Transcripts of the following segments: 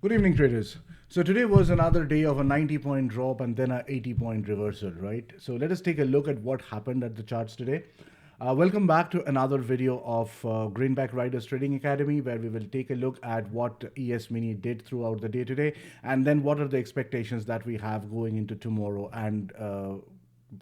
Good evening, traders. So today was another day of a 90-point drop and then a 80-point reversal, right? So let us take a look at what happened at the charts today. Welcome back to another video of Greenback Riders Trading Academy, where we will take a look at what ES Mini did throughout the day today, and then what are the expectations that we have going into tomorrow and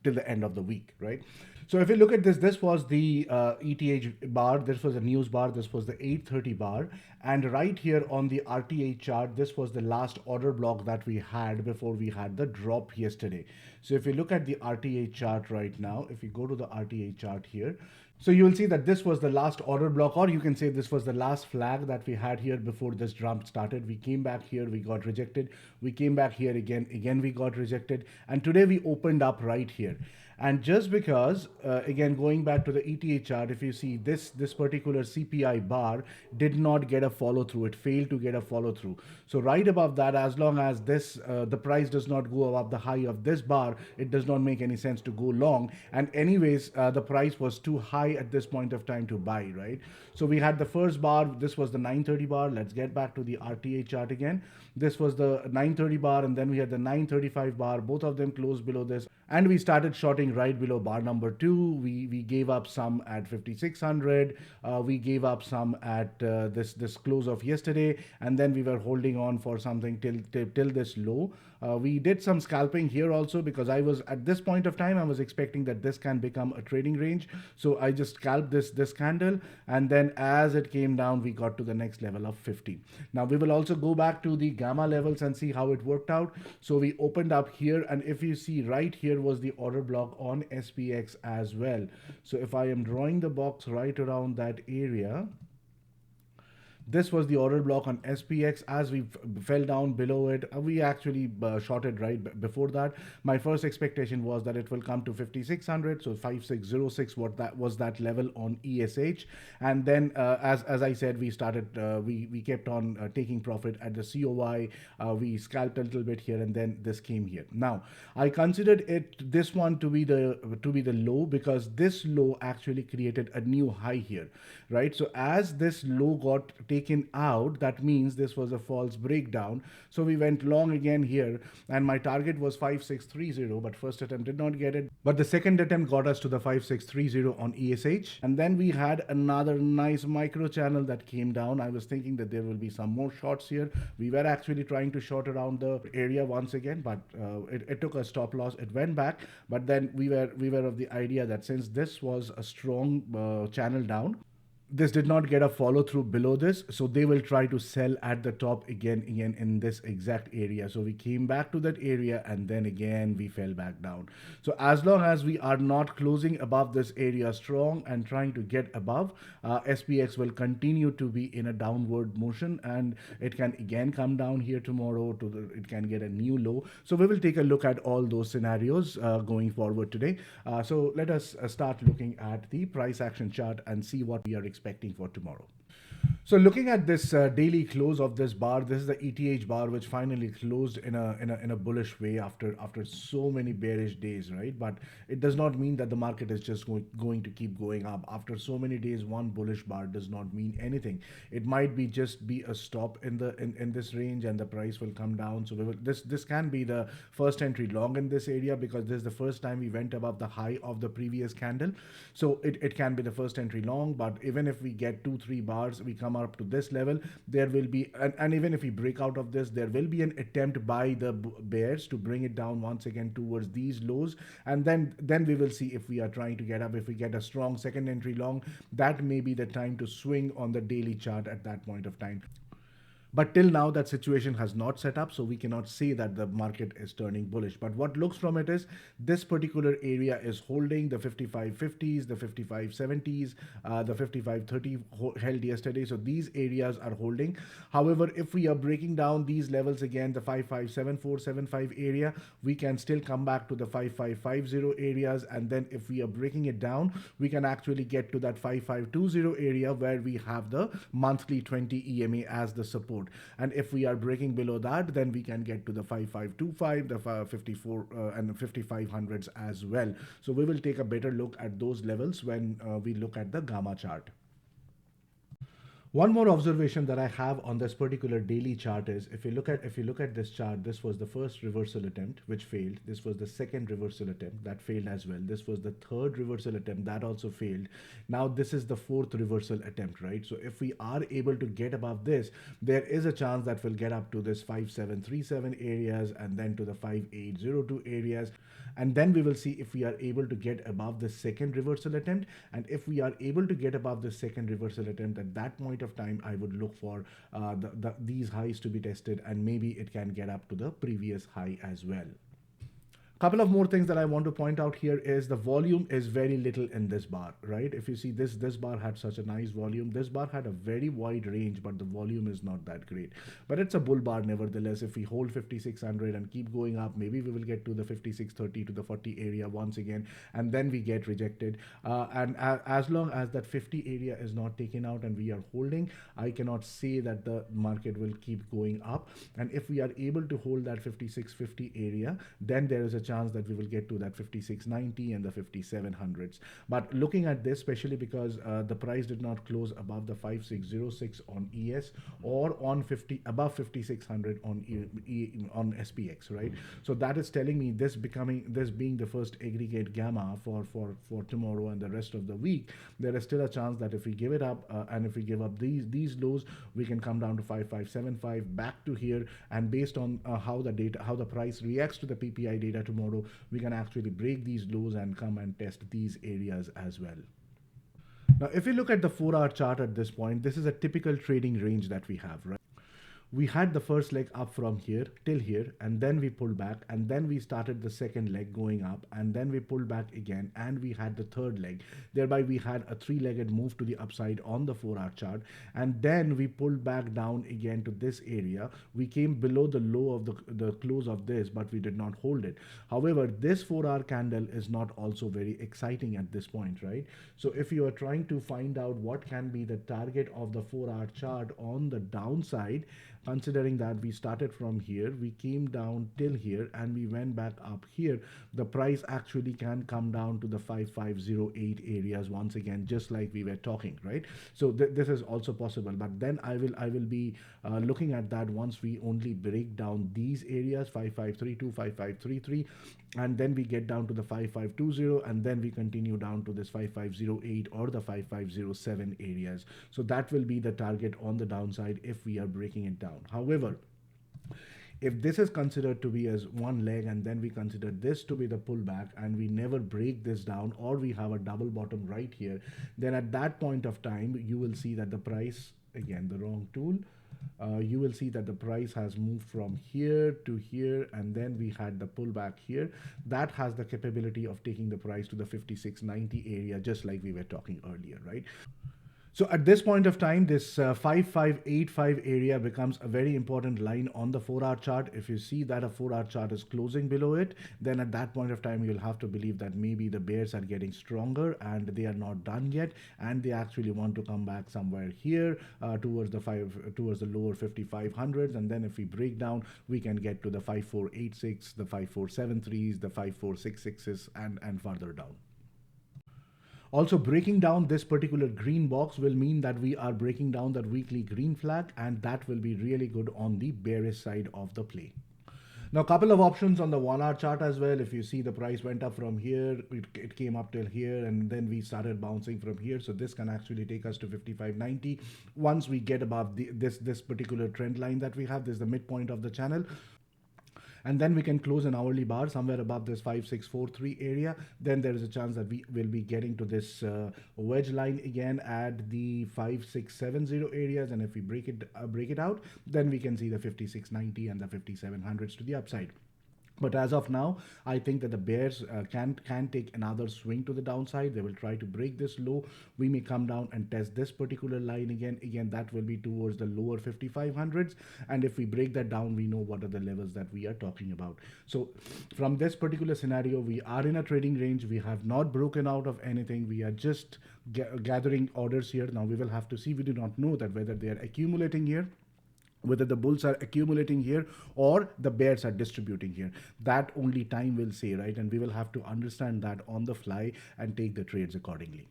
till the end of the week, right? So if you look at this, this was the ETH bar, this was a news bar, this was the 830 bar, and right here on the RTH chart, this was the last order block that we had before we had the drop yesterday. So if you look at the RTH chart right now, if you go to the RTH chart here, so you will see that this was the last order block, or you can say this was the last flag that we had here before this jump started. We came back here, we got rejected. We came back here again we got rejected. And today we opened up right here. And just because, again, going back to the ETA chart, if you see this particular CPI bar did not get a follow through, it failed to get a follow through. So right above that, as long as this the price does not go above the high of this bar, it does not make any sense to go long. And anyways, the price was too high at this point of time to buy, right? So we had the first bar, this was the 930 bar. Let's get back to the RTA chart again. This was the 930 bar, and then we had the 935 bar. Both of them closed below this, and we started shorting right below bar number 2. We gave up some at 5600. We gave up some at this close of yesterday, and then we were holding on for something till this low. We did some scalping here also, because I was at this point of time I was expecting that this can become a trading range. So I just scalped this candle, and then as it came down, we got to the next level of 50. Now we will also go back to the gamma levels and see how it worked out. So we opened up here, and if you see right here was the order block on SPX as well. So if I am drawing the box right around that area, this was the order block on SPX. As we fell down below it, we actually shorted right before that. My first expectation was that it will come to 5600, so 5606, what that was, that level on ESH. And then as I said, we started we kept on taking profit at the COI. We scalped a little bit here, and then this came here. Now I considered this one to be the low, because this low actually created a new high here, right? So as this low got taken out, that means this was a false breakdown. So we went long again here, and my target was 5630, but first attempt did not get it. But the second attempt got us to the 5630 on ESH. And then we had another nice micro channel that came down. I was thinking that there will be some more shorts here. We were actually trying to short around the area once again, but it took a stop loss. It went back, but then we were of the idea that since this was a strong channel down, this did not get a follow through below this, so they will try to sell at the top again in this exact area. So we came back to that area, and then again we fell back down. So as long as we are not closing above this area strong and trying to get above, SPX will continue to be in a downward motion, and it can again come down here tomorrow it can get a new low. So we will take a look at all those scenarios going forward today. So let us start looking at the price action chart and see what we are expecting for tomorrow. So looking at this daily close of this bar, this is the ETH bar, which finally closed in a bullish way after so many bearish days, right? But it does not mean that the market is just going to keep going up. After so many days, one bullish bar does not mean anything. It might be just be a stop in this range, and the price will come down. So this can be the first entry long in this area, because this is the first time we went above the high of the previous candle. So it can be the first entry long. But even if we get 2-3 bars, we come up to this level, there will be, and even if we break out of this, there will be an attempt by the bears to bring it down once again towards these lows, and then we will see if we are trying to get up. If we get a strong second entry long, that may be the time to swing on the daily chart at that point of time. But till now, that situation has not set up, so we cannot say that the market is turning bullish. But what looks from it is this particular area is holding the 5550s, the 5570s, the 5530 held yesterday. So these areas are holding. However, if we are breaking down these levels again, the 557475 area, we can still come back to the 5550 areas. And then if we are breaking it down, we can actually get to that 5520 area, where we have the monthly 20 EMA as the support. And if we are breaking below that, then we can get to the 5525, the 54 and the 5500s as well. So we will take a better look at those levels when we look at the gamma chart. One more observation that I have on this particular daily chart is if you look at this chart, this was the first reversal attempt which failed. This was the second reversal attempt that failed as well. This was the third reversal attempt that also failed. Now this is the fourth reversal attempt, right? So if we are able to get above this, there is a chance that we'll get up to this 5737 areas and then to the 5802 areas, and then we will see if we are able to get above the second reversal attempt. And if we are able to get above the second reversal attempt, at that point of time I would look for these highs to be tested, and maybe it can get up to the previous high as well. Couple of more things that I want to point out here is the volume is very little in this bar, right? If you see this bar had such a nice volume. This bar had a very wide range, but the volume is not that great. But it's a bull bar nevertheless. If we hold 5600 and keep going up, maybe we will get to the 5630 to the 40 area once again, and then we get rejected. As long as that 50 area is not taken out and we are holding, I cannot say that the market will keep going up. And if we are able to hold that 5650 area, then there is a chance that we will get to that 5690 and the 5700s. But looking at this, especially because the price did not close above the 5606 on ES or on 50 above 5600 on SPX, right? So that is telling me this being the first aggregate gamma for tomorrow and the rest of the week, there is still a chance that if we give it up and if we give up these lows, we can come down to 5575 back to here. And based on how the price reacts to the PPI data tomorrow, we can actually break these lows and come and test these areas as well. Now, if you look at the 4-hour chart at this point, this is a typical trading range that we have, right? We had the first leg up from here till here, and then we pulled back, and then we started the second leg going up, and then we pulled back again, and we had the third leg. Thereby we had a three-legged move to the upside on the 4-hour chart, and then we pulled back down again to this area. We came below the low of the close of this, but we did not hold it. However, this 4-hour candle is not also very exciting at this point, right? So if you are trying to find out what can be the target of the 4-hour chart on the downside, considering that we started from here, we came down till here, and we went back up here, the price actually can come down to the 5508 areas once again, just like we were talking, right? So this is also possible, but then I will be looking at that once we only break down these areas, 5532, 5533, and then we get down to the 5520, and then we continue down to this 5508 or the 5507 areas. So that will be the target on the downside if we are breaking it down. However, if this is considered to be as one leg, and then we consider this to be the pullback, and we never break this down, or we have a double bottom right here, then at that point of time you will see that the price, again the wrong tool, you will see that the price has moved from here to here, and then we had the pullback here. That has the capability of taking the price to the 5690 area, just like we were talking earlier, right? So at this point of time, this 5585 area becomes a very important line on the 4-hour chart. If you see that a 4-hour chart is closing below it, then at that point of time, you'll have to believe that maybe the bears are getting stronger and they are not done yet, and they actually want to come back somewhere here towards the lower 5500s. And then if we break down, we can get to the 5486, the 5473s, the 5466s, and further down. Also, breaking down this particular green box will mean that we are breaking down that weekly green flag, and that will be really good on the bearish side of the play. Now, a couple of options on the 1-hour chart as well. If you see, the price went up from here, it came up till here, and then we started bouncing from here. So this can actually take us to 5590. Once we get above this particular trend line that we have, this is the midpoint of the channel. And then we can close an hourly bar somewhere above this 5643 area. Then there is a chance that we will be getting to this wedge line again at the 5670 areas. And if we break it out, then we can see the 5690 and the 5700s to the upside. But as of now, I think that the bears can take another swing to the downside. They will try to break this low. We may come down and test this particular line again. Again, that will be towards the lower 5500s. And if we break that down, we know what are the levels that we are talking about. So from this particular scenario, we are in a trading range. We have not broken out of anything. We are just gathering orders here. Now we will have to see. We do not know that whether they are accumulating here, whether the bulls are accumulating here or the bears are distributing here. That only time will say, right? And we will have to understand that on the fly and take the trades accordingly.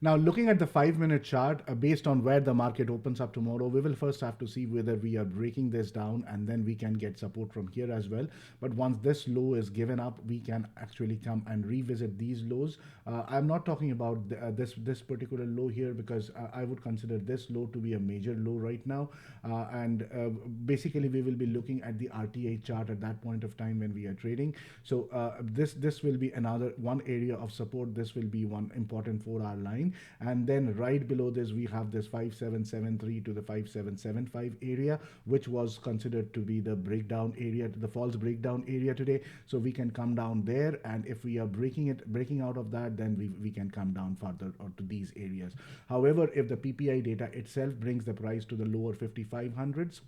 Now, looking at the 5 minute chart, based on where the market opens up tomorrow, we will first have to see whether we are breaking this down and then we can get support from here as well. But once this low is given up, we can actually come and revisit these lows. I'm not talking about this particular low here because I would consider this low to be a major low right now. And basically, we will be looking at the RTA chart at that point of time when we are trading. So this will be another one area of support. This will be one important 4 hour line, and then right below this we have this 5773 to the 5775 area, which was considered to be the breakdown area, the false breakdown area today. So we can come down there, and if we are breaking out of that, then we can come down further or to these areas. However, if the PPI data itself brings the price to the lower 5500s,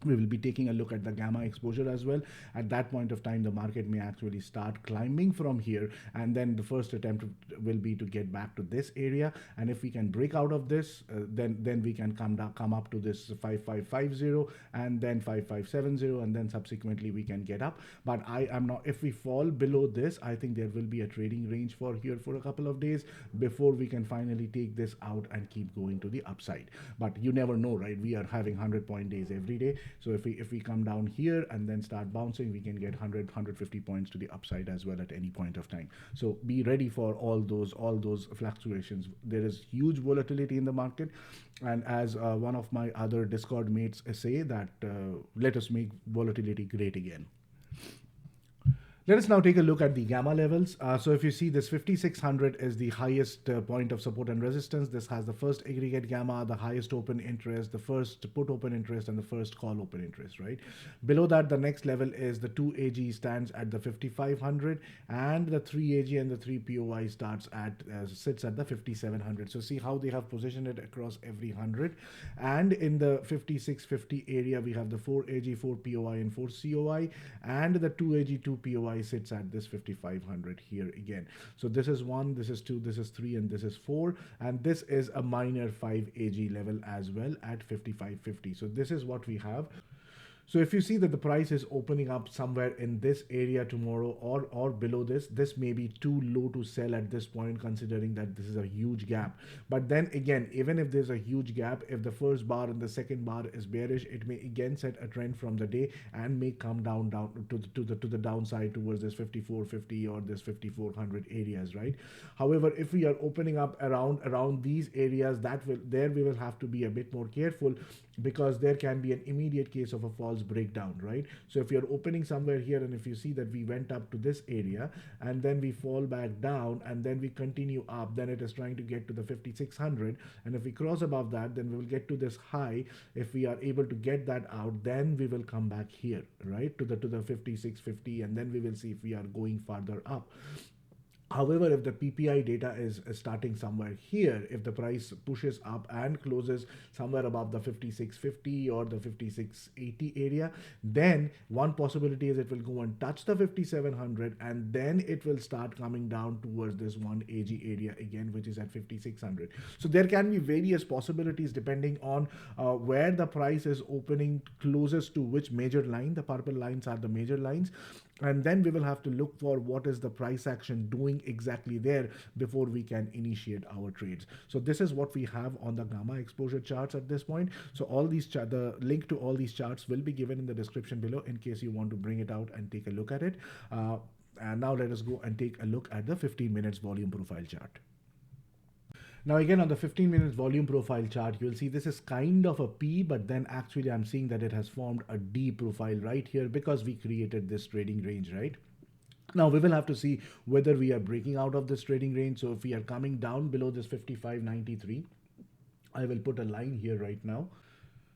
we will be taking a look at the gamma exposure as well. At that point of time, the market may actually start climbing from here, and then the first attempt will be to get back to this area. And if we can break out of this, then we can come up to this 5550 and then 5570, and then subsequently we can get up. But I am not, if we fall below this, I think there will be a trading range for here for a couple of days before we can finally take this out and keep going to the upside. But you never know, right? We are having 100-point days every day. So if we come down here and then start bouncing, we can get 150 points to the upside as well at any point of time. So be ready for all those fluctuations. There is huge volatility in the market, and as one of my other Discord mates say that let us make volatility great again. Let us now take a look at the gamma levels. So if you see, this 5600 is the highest point of support and resistance. This has the first aggregate gamma, the highest open interest, the first put open interest, and the first call open interest, right? Below that, the next level is the 2AG stands at the 5500, and the 3AG and the 3POI sits at the 5700. So see how they have positioned it across every 100. And in the 5650 area, we have the 4AG, 4POI, and 4COI, and the 2AG, 2POI sits at this 5500 here again. So this is 1, this is 2, this is 3, and this is 4, and this is a minor 5AG level as well at 5550. So this is what we have. So if you see that the price is opening up somewhere in this area tomorrow or below this, this may be too low to sell at this point, considering that this is a huge gap. But then again, even if there's a huge gap, if the first bar and the second bar is bearish, it may again set a trend from the day and may come down to the downside towards this 5450 or this 5400 areas, right? However, if we are opening up around these areas, we will have to be a bit more careful, because there can be an immediate case of a false breakdown, right? So if you're opening somewhere here, and if you see that we went up to this area and then we fall back down and then we continue up, then it is trying to get to the 5600, and if we cross above that, then we will get to this high. If we are able to get that out, then we will come back here, right, to the 5650, and then we will see if we are going farther up. However, if the PPI data is starting somewhere here, if the price pushes up and closes somewhere above the 5650 or the 5680 area, then one possibility is it will go and touch the 5700, and then it will start coming down towards this 1AG area again, which is at 5600. So there can be various possibilities depending on where the price is opening closest to which major line. The purple lines are the major lines. And then we will have to look for what is the price action doing exactly there before we can initiate our trades. So this is what we have on the gamma exposure charts at this point. So all these the link to all these charts will be given in the description below in case you want to bring it out and take a look at it. And now let us go and take a look at the 15 minutes volume profile chart. Now again, on the 15 minutes volume profile chart, you'll see this is kind of a P, but then actually I'm seeing that it has formed a D profile right here because we created this trading range, right? Now we will have to see whether we are breaking out of this trading range. So if we are coming down below this 55.93, I will put a line here right now.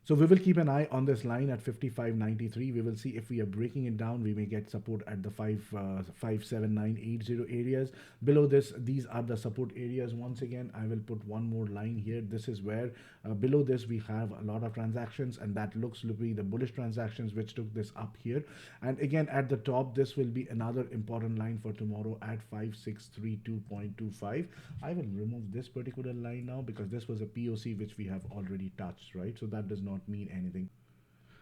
So we will keep an eye on this line at 55.93. We will see if we are breaking it down. We may get support at the 57980 areas. Below this, these are the support areas. Once again, I will put one more line here. This is where below this we have a lot of transactions, and that looks to be the bullish transactions which took this up here. And again, at the top, this will be another important line for tomorrow at 5632.25. I will remove this particular line now because this was a POC which we have already touched, right? So that does not mean anything.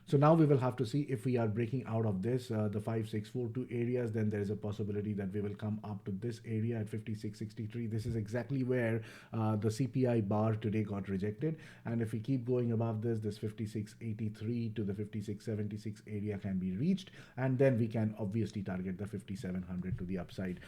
So now we will have to see if we are breaking out of this, the 5642 areas, then there is a possibility that we will come up to this area at 5663. This is exactly where the CPI bar today got rejected. And if we keep going above this 5683 to the 5676 area can be reached. And then we can obviously target the 5700 to the upside.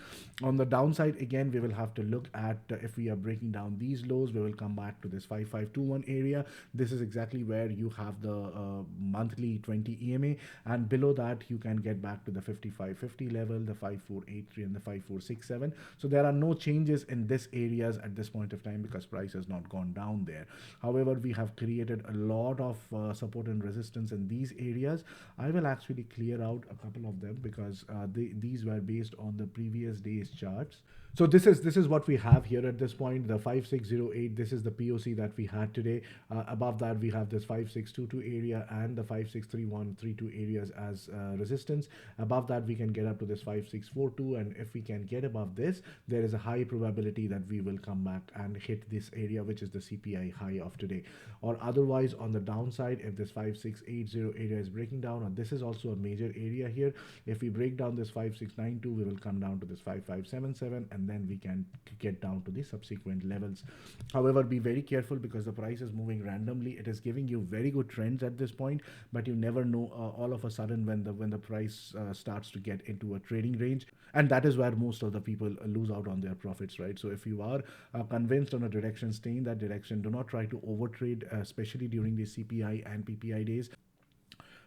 On the downside, again, we will have to look at if we are breaking down these lows, we will come back to this 5521 area. This is exactly where you have the monthly 20 EMA, and below that you can get back to the 5550 level, the 5483 and the 5467. So there are no changes in this areas at this point of time because price has not gone down there. However, we have created a lot of support and resistance in these areas. I will actually clear out a couple of them because these were based on the previous day's charts. So this is what we have here at this point, the 5608. This is the POC that we had today. Above that we have this 5622 area and the 563132 areas as resistance. Above that we can get up to this 5642, and if we can get above this, there is a high probability that we will come back and hit this area, which is the CPI high of today. Or otherwise, on the downside, if this 5680 area is breaking down, and this is also a major area here, if we break down this 5692, we will come down to this 5577, and then we can get down to the subsequent levels. However, be very careful because the price is moving randomly. It is giving you very good trends at this point, but you never know all of a sudden when the price starts to get into a trading range, and that is where most of the people lose out on their profits, right? So if you are convinced on a direction, stay in that direction. Do not try to overtrade, especially during the CPI and PPI days,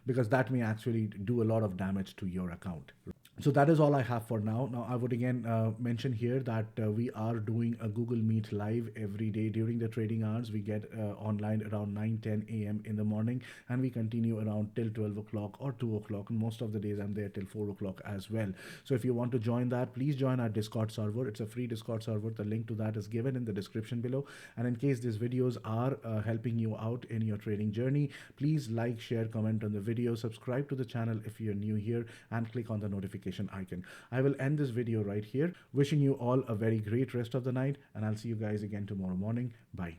because that may actually do a lot of damage to your account. So that is all I have for now. Now, I would again mention here that we are doing a Google Meet live every day during the trading hours. We get online around 9-10 a.m. in the morning, and we continue around till 12 o'clock or 2 o'clock. And most of the days I'm there till 4 o'clock as well. So if you want to join that, please join our Discord server. It's a free Discord server. The link to that is given in the description below. And in case these videos are helping you out in your trading journey, please like, share, comment on the video, subscribe to the channel if you're new here, and click on the notification icon. I will end this video right here. Wishing you all a very great rest of the night, and I'll see you guys again tomorrow morning. Bye.